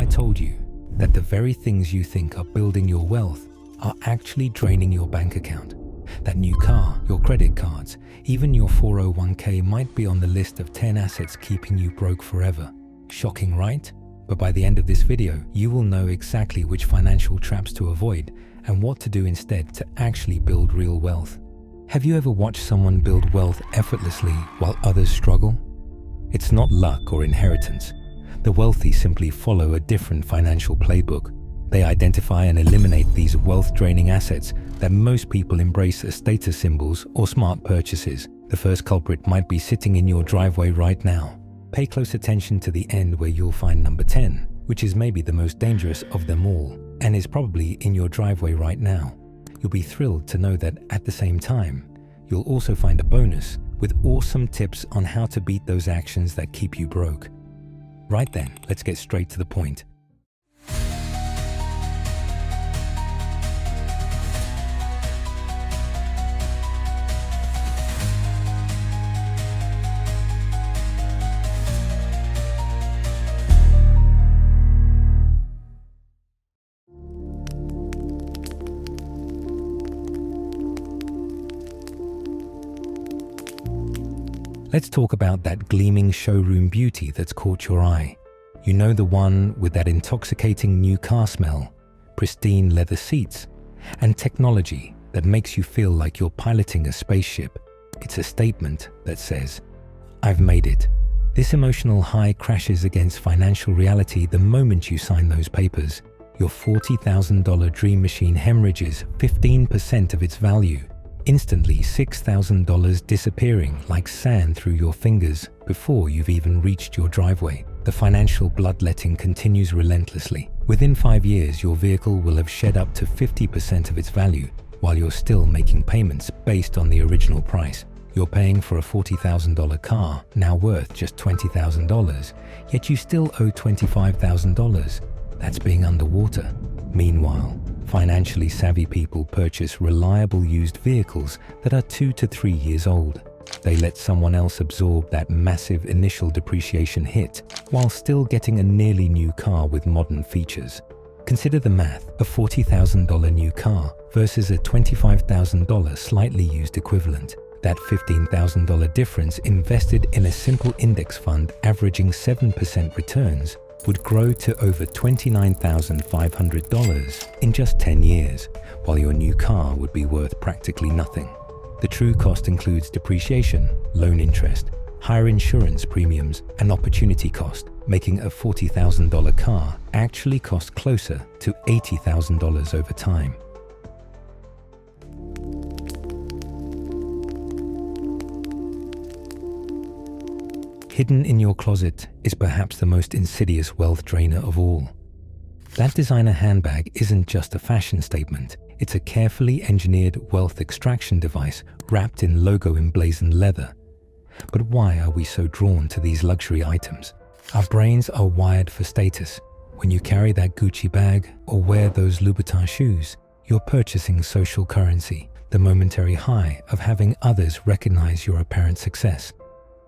I told you that the very things you think are building your wealth are actually draining your bank account? That new car, your credit cards, even your 401k might be on the list of 10 assets keeping you broke forever. Shocking, right? But by the end of this video, you will know exactly which financial traps to avoid and what to do instead to actually build real wealth. Have you ever watched someone build wealth effortlessly while others struggle? It's not luck or inheritance. The wealthy simply follow a different financial playbook. They identify and eliminate these wealth-draining assets that most people embrace as status symbols or smart purchases. The first culprit might be sitting in your driveway right now. Pay close attention to the end where you'll find number 10, which is maybe the most dangerous of them all, and is probably in your driveway right now. You'll be thrilled to know that at the same time, you'll also find a bonus with awesome tips on how to beat those actions that keep you broke. Right then, let's get straight to the point. Let's talk about that gleaming showroom beauty that's caught your eye. You know, the one with that intoxicating new car smell, pristine leather seats, and technology that makes you feel like you're piloting a spaceship. It's a statement that says, "I've made it." This emotional high crashes against financial reality the moment you sign those papers. Your $40,000 dream machine hemorrhages 15% of its value. Instantly $6,000 disappearing like sand through your fingers before you've even reached your driveway. The financial bloodletting continues relentlessly. Within 5 years, your vehicle will have shed up to 50% of its value, while you're still making payments based on the original price. You're paying for a $40,000 car, now worth just $20,000, yet you still owe $25,000. That's being underwater. Meanwhile, financially savvy people purchase reliable used vehicles that are 2 to 3 years old. They let someone else absorb that massive initial depreciation hit while still getting a nearly new car with modern features. Consider the math: a $40,000 new car versus a $25,000 slightly used equivalent. That $15,000 difference invested in a simple index fund averaging 7% returns would grow to over $29,500 in just 10 years, while your new car would be worth practically nothing. The true cost includes depreciation, loan interest, higher insurance premiums, and opportunity cost, making a $40,000 car actually cost closer to $80,000 over time. Hidden in your closet is perhaps the most insidious wealth drainer of all. That designer handbag isn't just a fashion statement, it's a carefully engineered wealth extraction device wrapped in logo emblazoned leather. But why are we so drawn to these luxury items? Our brains are wired for status. When you carry that Gucci bag or wear those Louboutin shoes, you're purchasing social currency, the momentary high of having others recognize your apparent success.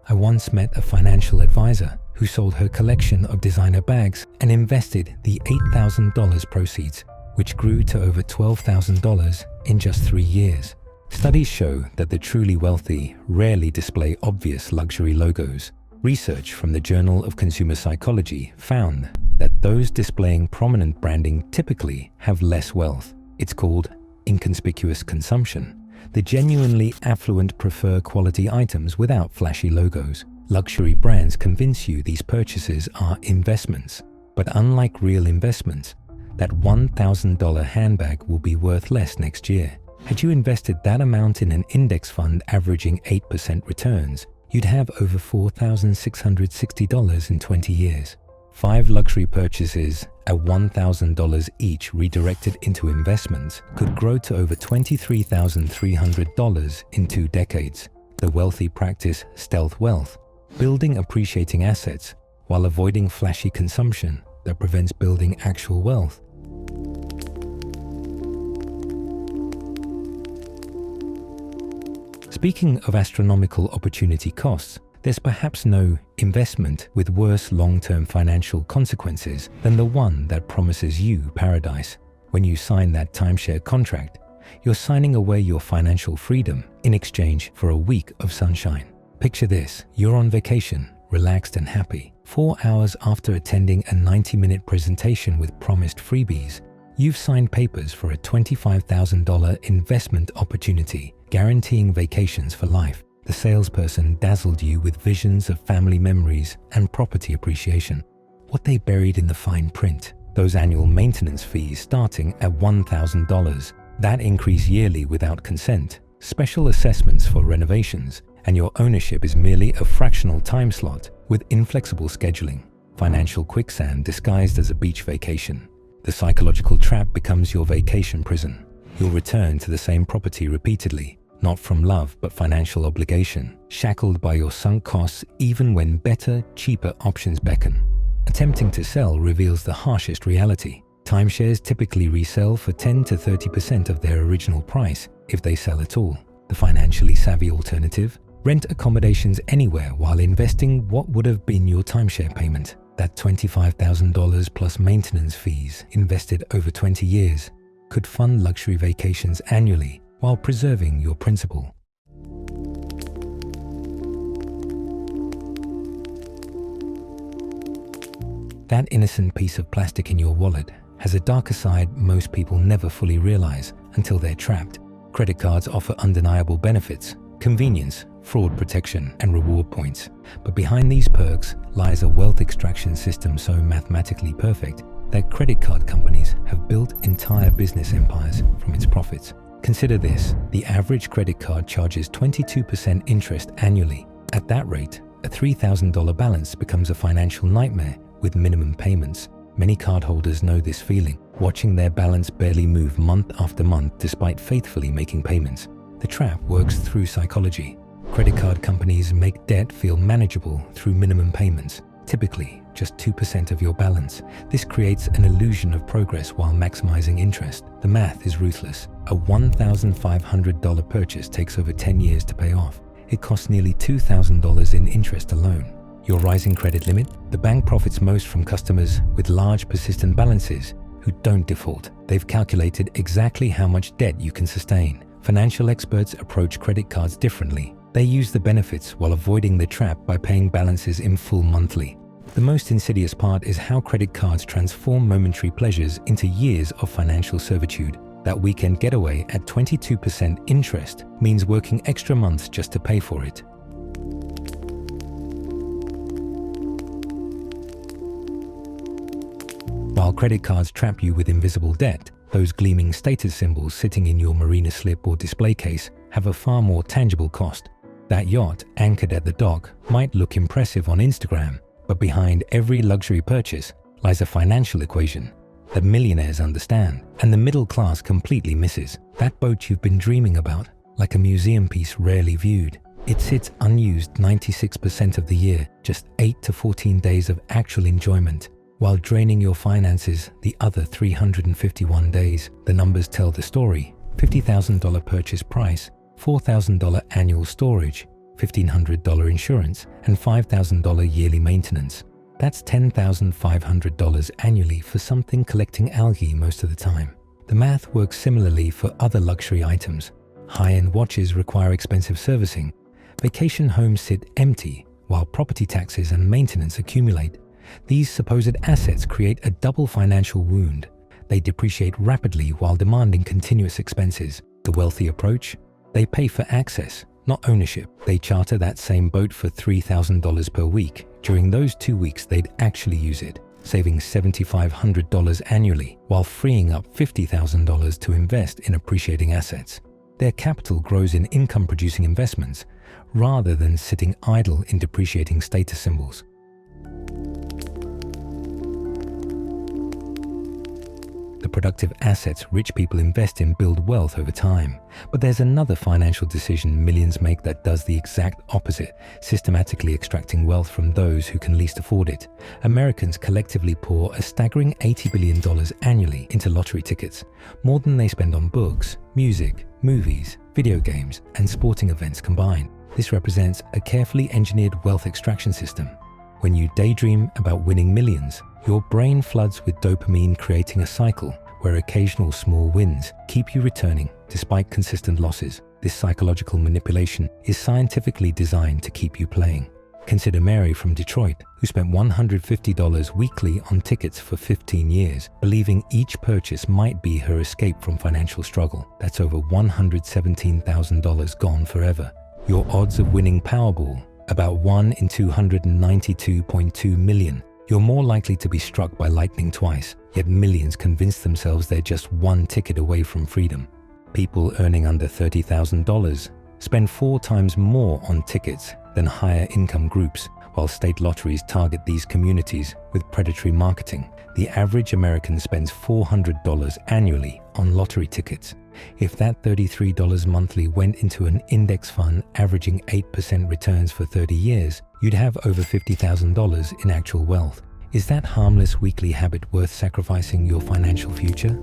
I once met a financial advisor who sold her collection of designer bags and invested the $8,000 proceeds, which grew to over $12,000 in just 3 years. Studies show that the truly wealthy rarely display obvious luxury logos. Research from the Journal of Consumer Psychology found that those displaying prominent branding typically have less wealth. It's called inconspicuous consumption. The genuinely affluent prefer quality items without flashy logos. Luxury brands convince you these purchases are investments. But unlike real investments, that $1,000 handbag will be worth less next year. Had you invested that amount in an index fund averaging 8% returns, you'd have over $4,660 in 20 years. 5 luxury purchases at $1,000 each redirected into investments could grow to over $23,300 in 2 decades. The wealthy practice stealth wealth, building appreciating assets while avoiding flashy consumption that prevents building actual wealth. Speaking of astronomical opportunity costs, There's perhaps no investment with worse long-term financial consequences than the one that promises you paradise. When you sign that timeshare contract, you're signing away your financial freedom in exchange for a week of sunshine. Picture this: you're on vacation, relaxed and happy. 4 hours after attending a 90-minute presentation with promised freebies, you've signed papers for a $25,000 investment opportunity, guaranteeing vacations for life. The salesperson dazzled you with visions of family memories and property appreciation. What they buried in the fine print? Those annual maintenance fees starting at $1,000, that increase yearly without consent, special assessments for renovations, and your ownership is merely a fractional time slot with inflexible scheduling. Financial quicksand disguised as a beach vacation. The psychological trap becomes your vacation prison. You'll return to the same property repeatedly, not from love but financial obligation, shackled by your sunk costs even when better, cheaper options beckon. Attempting to sell reveals the harshest reality. Timeshares typically resell for 10 to 30% of their original price if they sell at all. The financially savvy alternative? Rent accommodations anywhere while investing what would have been your timeshare payment. That $25,000 plus maintenance fees invested over 20 years could fund luxury vacations annually while preserving your principal. That innocent piece of plastic in your wallet has a darker side most people never fully realize until they're trapped. Credit cards offer undeniable benefits, convenience, fraud protection, and reward points. But behind these perks lies a wealth extraction system so mathematically perfect that credit card companies have built entire business empires from its profits. Consider this: the average credit card charges 22% interest annually. At that rate, a $3,000 balance becomes a financial nightmare with minimum payments. Many cardholders know this feeling, watching their balance barely move month after month despite faithfully making payments. The trap works through psychology. Credit card companies make debt feel manageable through minimum payments, typically just 2% of your balance. This creates an illusion of progress while maximizing interest. The math is ruthless. A $1,500 purchase takes over 10 years to pay off. It costs nearly $2,000 in interest alone. Your rising credit limit? The bank profits most from customers with large persistent balances who don't default. They've calculated exactly how much debt you can sustain. Financial experts approach credit cards differently. They use the benefits while avoiding the trap by paying balances in full monthly. The most insidious part is how credit cards transform momentary pleasures into years of financial servitude. That weekend getaway at 22% interest means working extra months just to pay for it. While credit cards trap you with invisible debt, those gleaming status symbols sitting in your marina slip or display case have a far more tangible cost. That yacht anchored at the dock might look impressive on Instagram, but behind every luxury purchase lies a financial equation that millionaires understand and the middle class completely misses. That boat you've been dreaming about, like a museum piece rarely viewed. It sits unused 96% of the year, just 8 to 14 days of actual enjoyment, while draining your finances the other 351 days. The numbers tell the story. $50,000 purchase price, $4,000 annual storage, $1,500 insurance, and $5,000 yearly maintenance. That's $10,500 annually for something collecting algae most of the time. The math works similarly for other luxury items. High-end watches require expensive servicing. Vacation homes sit empty, while property taxes and maintenance accumulate. These supposed assets create a double financial wound. They depreciate rapidly while demanding continuous expenses. The wealthy approach? They pay for access, not ownership. They charter that same boat for $3,000 per week. During those 2 weeks, they'd actually use it, saving $7,500 annually, while freeing up $50,000 to invest in appreciating assets. Their capital grows in income-producing investments, rather than sitting idle in depreciating status symbols. The productive assets rich people invest in build wealth over time. But there's another financial decision millions make that does the exact opposite, systematically extracting wealth from those who can least afford it. Americans collectively pour a staggering $80 billion annually into lottery tickets, more than they spend on books, music, movies, video games, and sporting events combined. This represents a carefully engineered wealth extraction system. When you daydream about winning millions, your brain floods with dopamine, creating a cycle where occasional small wins keep you returning despite consistent losses. This psychological manipulation is scientifically designed to keep you playing. Consider Mary from Detroit, who spent $150 weekly on tickets for 15 years, believing each purchase might be her escape from financial struggle. That's over $117,000 gone forever. Your odds of winning Powerball, about 1 in 292.2 million. You're more likely to be struck by lightning twice, yet millions convince themselves they're just one ticket away from freedom. People earning under $30,000 spend 4 times more on tickets than higher income groups, while state lotteries target these communities with predatory marketing. The average American spends $400 annually on lottery tickets. If that $33 monthly went into an index fund averaging 8% returns for 30 years, you'd have over $50,000 in actual wealth. Is that harmless weekly habit worth sacrificing your financial future?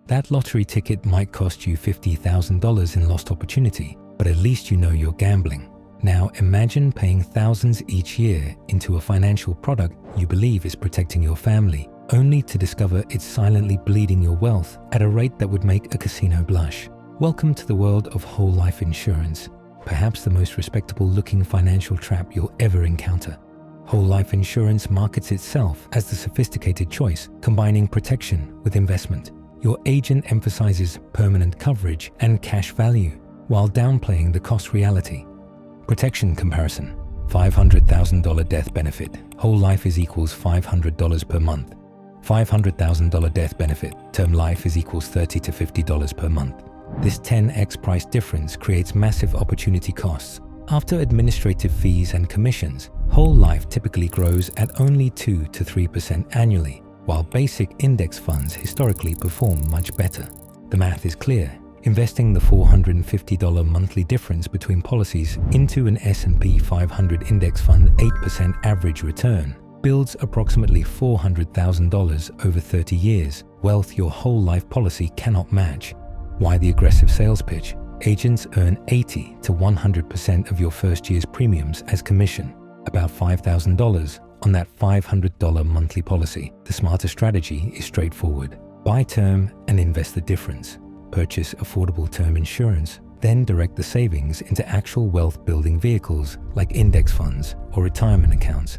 That lottery ticket might cost you $50,000 in lost opportunity, but at least you know you're gambling. Now imagine paying thousands each year into a financial product you believe is protecting your family, only to discover it's silently bleeding your wealth at a rate that would make a casino blush. Welcome to the world of whole life insurance, perhaps the most respectable looking financial trap you'll ever encounter. Whole life insurance markets itself as the sophisticated choice, combining protection with investment. Your agent emphasizes permanent coverage and cash value, while downplaying the cost reality. Protection comparison. $500,000 death benefit. Whole life is equals $500 per month. $500,000 death benefit. Term life is equals $30 to $50 per month. This 10x price difference creates massive opportunity costs. After administrative fees and commissions, whole life typically grows at only 2 to 3% annually, while basic index funds historically perform much better. The math is clear. Investing the $450 monthly difference between policies into an S&P 500 index fund 8% average return builds approximately $400,000 over 30 years, wealth your whole life policy cannot match. Why the aggressive sales pitch? Agents earn 80 to 100% of your first year's premiums as commission, about $5,000 on that $500 monthly policy. The smarter strategy is straightforward. Buy term and invest the difference. Purchase affordable term insurance, then direct the savings into actual wealth-building vehicles like index funds or retirement accounts.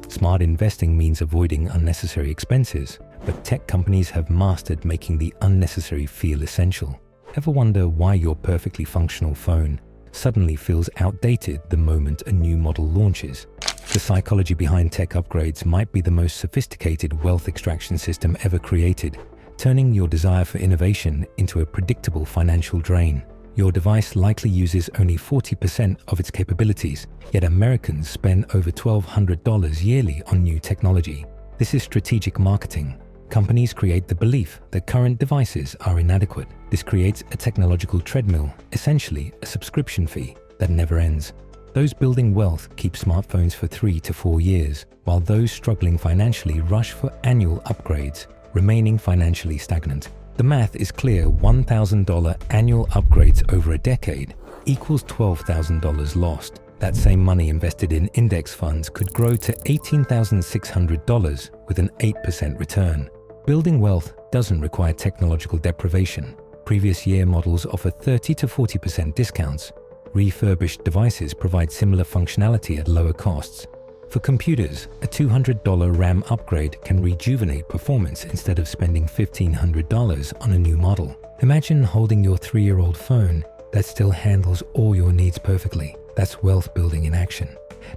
Smart investing means avoiding unnecessary expenses, but tech companies have mastered making the unnecessary feel essential. Ever wonder why your perfectly functional phone suddenly feels outdated the moment a new model launches? The psychology behind tech upgrades might be the most sophisticated wealth extraction system ever created, turning your desire for innovation into a predictable financial drain. Your device likely uses only 40% of its capabilities, yet Americans spend over $1,200 yearly on new technology. This is strategic marketing. Companies create the belief that current devices are inadequate. This creates a technological treadmill, essentially a subscription fee that never ends. Those building wealth keep smartphones for 3 to 4 years, while those struggling financially rush for annual upgrades, remaining financially stagnant. The math is clear. $1,000 annual upgrades over a decade equals $12,000 lost. That same money invested in index funds could grow to $18,600 with an 8% return. Building wealth doesn't require technological deprivation. Previous year models offer 30 to 40% discounts. Refurbished devices provide similar functionality at lower costs. For computers, a $200 RAM upgrade can rejuvenate performance instead of spending $1,500 on a new model. Imagine holding your 3-year-old phone that still handles all your needs perfectly. That's wealth building in action.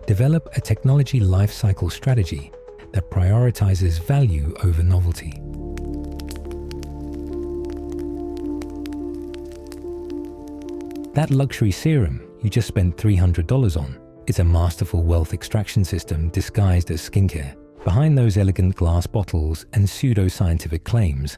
Develop a technology lifecycle strategy that prioritizes value over novelty. That luxury serum you just spent $300 on is a masterful wealth extraction system disguised as skincare. Behind those elegant glass bottles and pseudo-scientific claims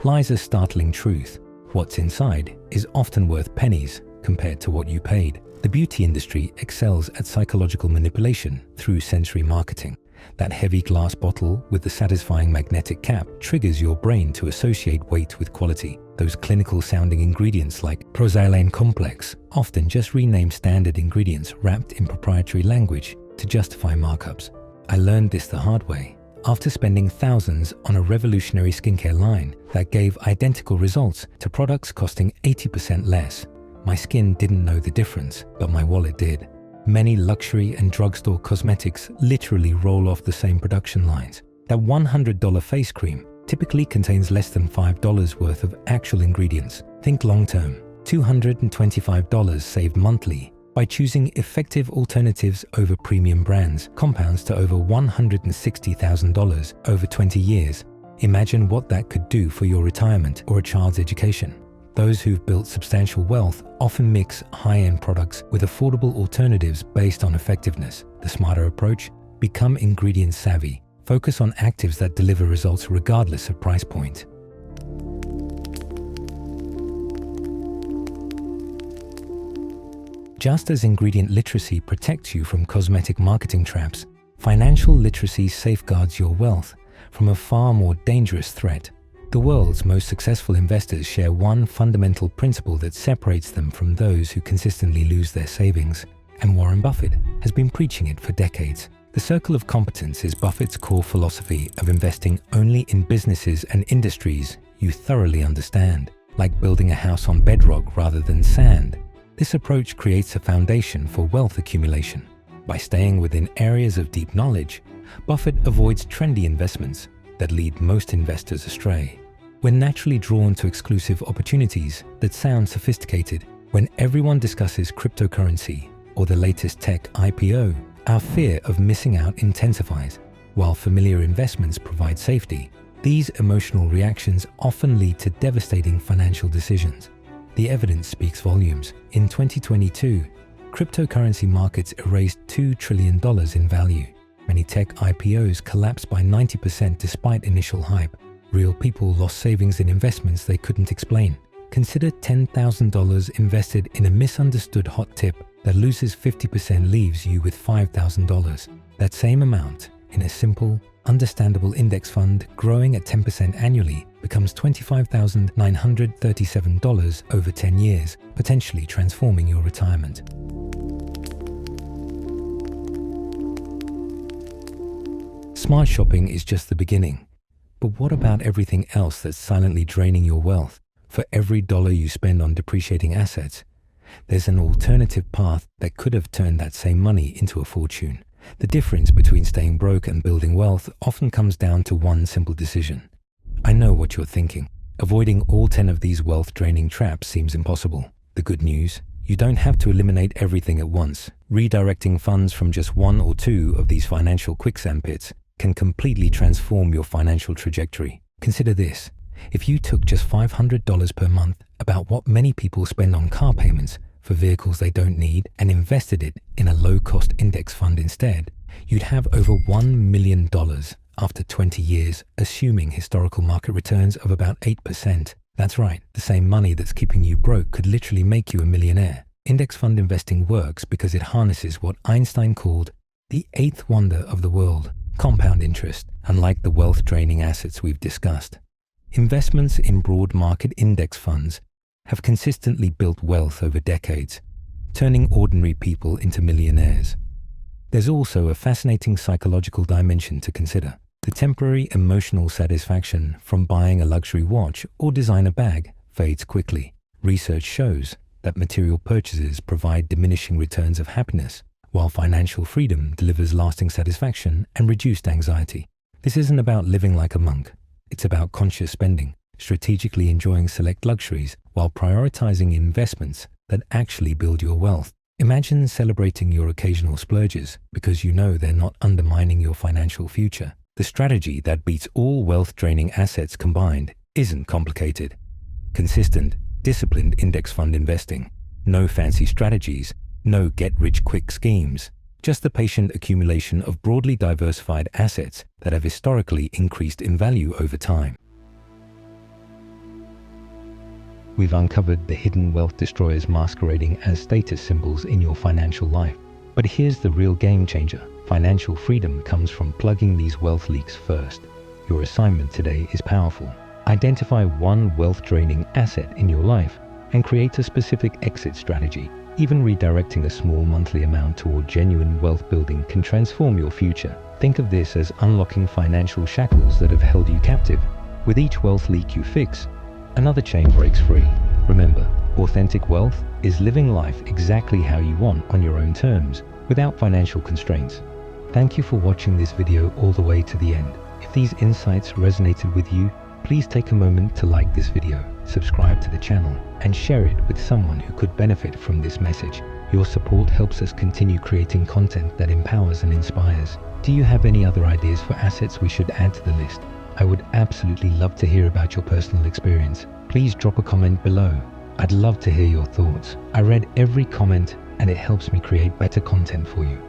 lies a startling truth. What's inside is often worth pennies compared to what you paid. The beauty industry excels at psychological manipulation through sensory marketing. That heavy glass bottle with the satisfying magnetic cap triggers your brain to associate weight with quality. Those clinical sounding ingredients like proxylane complex, often just rename standard ingredients wrapped in proprietary language to justify markups. I learned this the hard way after spending thousands on a revolutionary skincare line that gave identical results to products costing 80% less. My skin didn't know the difference, but my wallet did. Many luxury and drugstore cosmetics literally roll off the same production lines. That $100 face cream typically contains less than $5 worth of actual ingredients. Think long-term, $225 saved monthly by choosing effective alternatives over premium brands, compounds to over $160,000 over 20 years. Imagine what that could do for your retirement or a child's education. Those who've built substantial wealth often mix high-end products with affordable alternatives based on effectiveness. The smarter approach? Become ingredient savvy. Focus on actives that deliver results regardless of price point. Just as ingredient literacy protects you from cosmetic marketing traps, financial literacy safeguards your wealth from a far more dangerous threat. The world's most successful investors share one fundamental principle that separates them from those who consistently lose their savings, and Warren Buffett has been preaching it for decades. The circle of competence is Buffett's core philosophy of investing only in businesses and industries you thoroughly understand, like building a house on bedrock rather than sand. This approach creates a foundation for wealth accumulation. By staying within areas of deep knowledge, Buffett avoids trendy investments that lead most investors astray. We're naturally drawn to exclusive opportunities that sound sophisticated. When everyone discusses cryptocurrency or the latest tech IPO, our fear of missing out intensifies. While familiar investments provide safety, these emotional reactions often lead to devastating financial decisions. The evidence speaks volumes. In 2022, cryptocurrency markets erased $2 trillion in value. Many tech IPOs collapsed by 90% despite initial hype. Real people lost savings in investments they couldn't explain. Consider $10,000 invested in a misunderstood hot tip that loses 50% leaves you with $5,000. That same amount in a simple, understandable index fund growing at 10% annually becomes $25,937 over 10 years, potentially transforming your retirement. Smart shopping is just the beginning. But what about everything else that's silently draining your wealth? For every dollar you spend on depreciating assets, there's an alternative path that could have turned that same money into a fortune. The difference between staying broke and building wealth often comes down to one simple decision. I know what you're thinking. Avoiding all 10 of these wealth-draining traps seems impossible. The good news? You don't have to eliminate everything at once. Redirecting funds from just one or two of these financial quicksand pits can completely transform your financial trajectory. Consider this. If you took just $500 per month, about what many people spend on car payments for vehicles they don't need, and invested it in a low-cost index fund instead, you'd have over $1 million after 20 years, assuming historical market returns of about 8%. That's right, the same money that's keeping you broke could literally make you a millionaire. Index fund investing works because it harnesses what Einstein called the eighth wonder of the world, compound interest, unlike the wealth-draining assets we've discussed. Investments in broad market index funds have consistently built wealth over decades, turning ordinary people into millionaires. There's also a fascinating psychological dimension to consider. The temporary emotional satisfaction from buying a luxury watch or designer bag fades quickly. Research shows that material purchases provide diminishing returns of happiness, while financial freedom delivers lasting satisfaction and reduced anxiety. This isn't about living like a monk. It's about conscious spending, strategically enjoying select luxuries while prioritizing investments that actually build your wealth. Imagine celebrating your occasional splurges because you know they're not undermining your financial future. The strategy that beats all wealth-draining assets combined isn't complicated. Consistent, disciplined index fund investing. No fancy strategies, no get-rich-quick schemes. Just the patient accumulation of broadly diversified assets that have historically increased in value over time. We've uncovered the hidden wealth destroyers masquerading as status symbols in your financial life. But here's the real game changer. Financial freedom comes from plugging these wealth leaks first. Your assignment today is powerful. Identify one wealth-draining asset in your life and create a specific exit strategy. Even redirecting a small monthly amount toward genuine wealth building can transform your future. Think of this as unlocking financial shackles that have held you captive. With each wealth leak you fix, another chain breaks free. Remember, authentic wealth is living life exactly how you want on your own terms, without financial constraints. Thank you for watching this video all the way to the end. If these insights resonated with you, please take a moment to like this video, subscribe to the channel, and share it with someone who could benefit from this message. Your support helps us continue creating content that empowers and inspires. Do you have any other ideas for assets we should add to the list? I would absolutely love to hear about your personal experience. Please drop a comment below. I'd love to hear your thoughts. I read every comment and it helps me create better content for you.